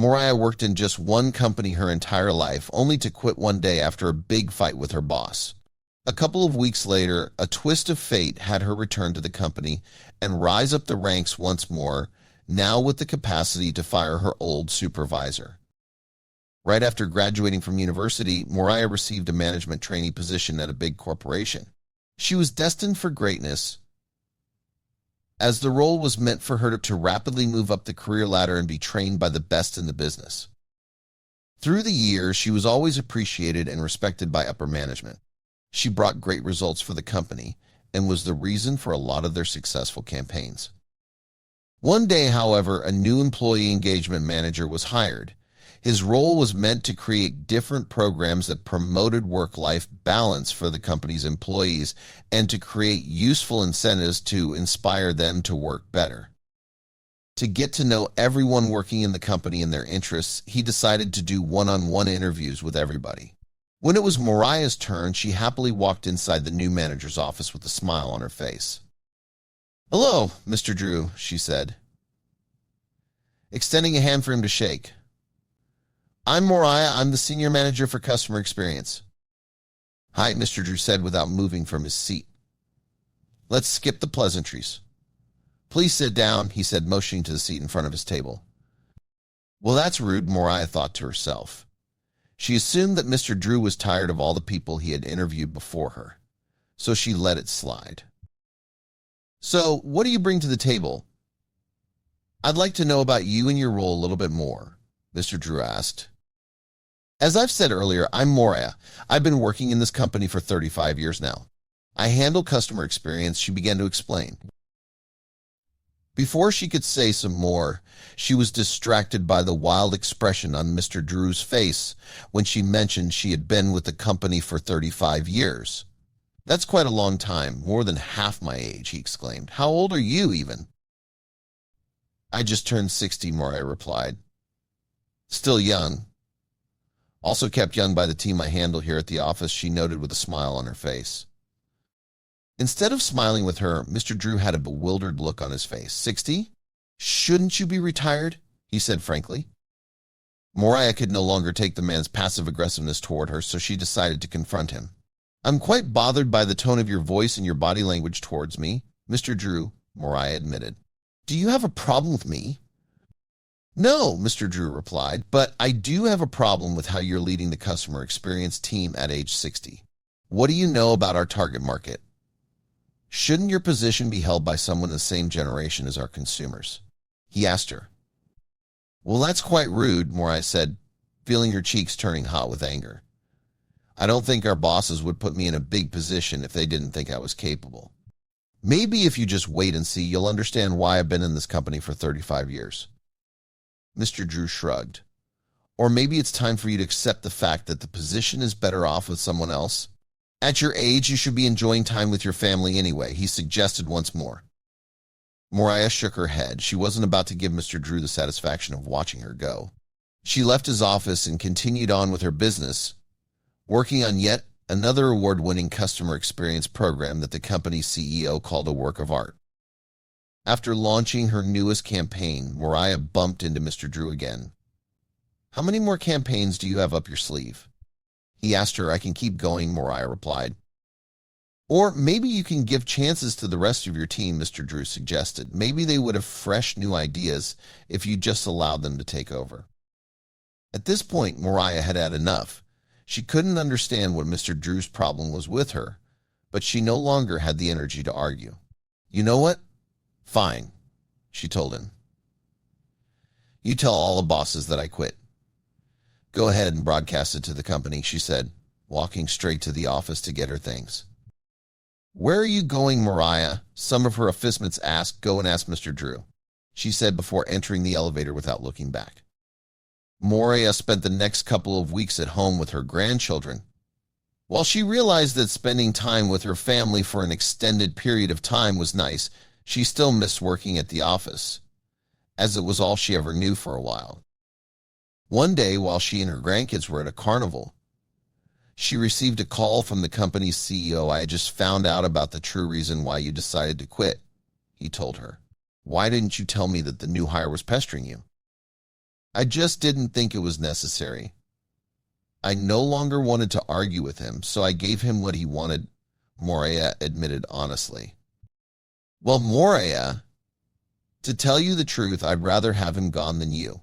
Moriah worked in just one company her entire life, only to quit one day after a big fight with her boss. A couple of weeks later, a twist of fate had her return to the company and rise up the ranks once more, now with the capacity to fire her old supervisor. Right after graduating from university, Moriah received a management trainee position at a big corporation. She was destined for greatness, as the role was meant for her to rapidly move up the career ladder and be trained by the best in the business. Through the years, she was always appreciated and respected by upper management. She brought great results for the company and was the reason for a lot of their successful campaigns. One day, however, a new employee engagement manager was hired. His role was meant to create different programs that promoted work-life balance for the company's employees and to create useful incentives to inspire them to work better. To get to know everyone working in the company and their interests, he decided to do one-on-one interviews with everybody. When it was Moriah's turn, she happily walked inside the new manager's office with a smile on her face. "Hello, Mr. Drew," she said, extending a hand for him to shake. "I'm Moriah. I'm the senior manager for customer experience." "Hi," Mr. Drew said without moving from his seat. "Let's skip the pleasantries. Please sit down," he said, motioning to the seat in front of his table. Well, that's rude, Moriah thought to herself. She assumed that Mr. Drew was tired of all the people he had interviewed before her, so she let it slide. "So, what do you bring to the table?" "I'd like to know about you and your role a little bit more," Mr. Drew asked. "As I've said earlier, I'm Moriah. I've been working in this company for 35 years now. I handle customer experience," she began to explain. Before she could say some more, she was distracted by the wild expression on Mr. Drew's face when she mentioned she had been with the company for 35 years. "That's quite a long time, more than half my age," he exclaimed. "How old are you, even?" "I just turned 60, Moriah replied. "Still young. Also kept young by the team I handle here at the office," she noted with a smile on her face. Instead of smiling with her, Mr. Drew had a bewildered look on his face. 60? Shouldn't you be retired?" he said frankly. Moriah could no longer take the man's passive aggressiveness toward her, so she decided to confront him. "I'm quite bothered by the tone of your voice and your body language towards me, Mr. Drew," Moriah admitted. "Do you have a problem with me?" "No," Mr. Drew replied, "but I do have a problem with how you're leading the customer experience team at age 60. What do you know about our target market? Shouldn't your position be held by someone in the same generation as our consumers?" he asked her. "Well, that's quite rude," Moriah said, feeling her cheeks turning hot with anger. "I don't think our bosses would put me in a big position if they didn't think I was capable. Maybe if you just wait and see, you'll understand why I've been in this company for 35 years. Mr. Drew shrugged. "Or maybe it's time for you to accept the fact that the position is better off with someone else. At your age, you should be enjoying time with your family anyway," he suggested once more. Moriah shook her head. She wasn't about to give Mr. Drew the satisfaction of watching her go. She left his office and continued on with her business, working on yet another award-winning customer experience program that the company's CEO called a work of art. After launching her newest campaign, Moriah bumped into Mr. Drew again. "How many more campaigns do you have up your sleeve?" he asked her. "I can keep going," Moriah replied. "Or maybe you can give chances to the rest of your team," Mr. Drew suggested. "Maybe they would have fresh new ideas if you just allowed them to take over." At this point, Moriah had had enough. She couldn't understand what Mr. Drew's problem was with her, but she no longer had the energy to argue. "You know what? Fine," she told him. "You tell all the bosses that I quit. Go ahead and broadcast it to the company," she said, walking straight to the office to get her things. "Where are you going, Moriah?" some of her officemates asked. "Go and ask Mr. Drew," she said before entering the elevator without looking back. Moriah spent the next couple of weeks at home with her grandchildren. While she realized that spending time with her family for an extended period of time was nice, she still missed working at the office, as it was all she ever knew for a while. One day, while she and her grandkids were at a carnival, she received a call from the company's CEO. "I just found out about the true reason why you decided to quit," he told her. "Why didn't you tell me that the new hire was pestering you?" I just didn't think it was necessary. I no longer wanted to argue with him, so I gave him what he wanted, Moriah admitted honestly. Well, Moriah, to tell you the truth, I'd rather have him gone than you.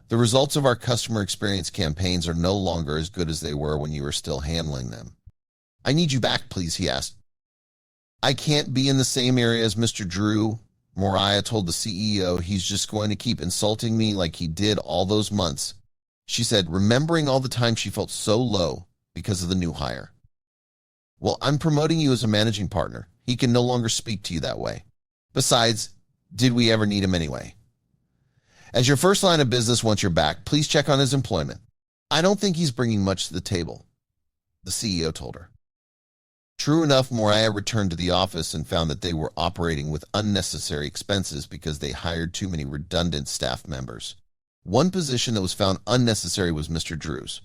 The results of our customer experience campaigns are no longer as good as they were when you were still handling them. I need you back, please, he asked. I can't be in the same area as Mr. Drew, Moriah told the CEO. He's just going to keep insulting me like he did all those months, she said, remembering all the time she felt so low because of the new hire. Well, I'm promoting you as a managing partner. He can no longer speak to you that way. Besides, did we ever need him anyway? As your first line of business once you're back, please check on his employment. I don't think he's bringing much to the table, the CEO told her. True enough, Moriah returned to the office and found that they were operating with unnecessary expenses because they hired too many redundant staff members. One position that was found unnecessary was Mr. Drew's.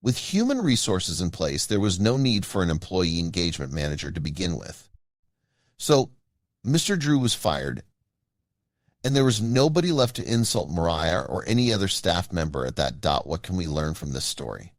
With human resources in place, there was no need for an employee engagement manager to begin with. So, Mr. Drew was fired, and there was nobody left to insult Moriah or any other staff member at that. What can we learn from this story?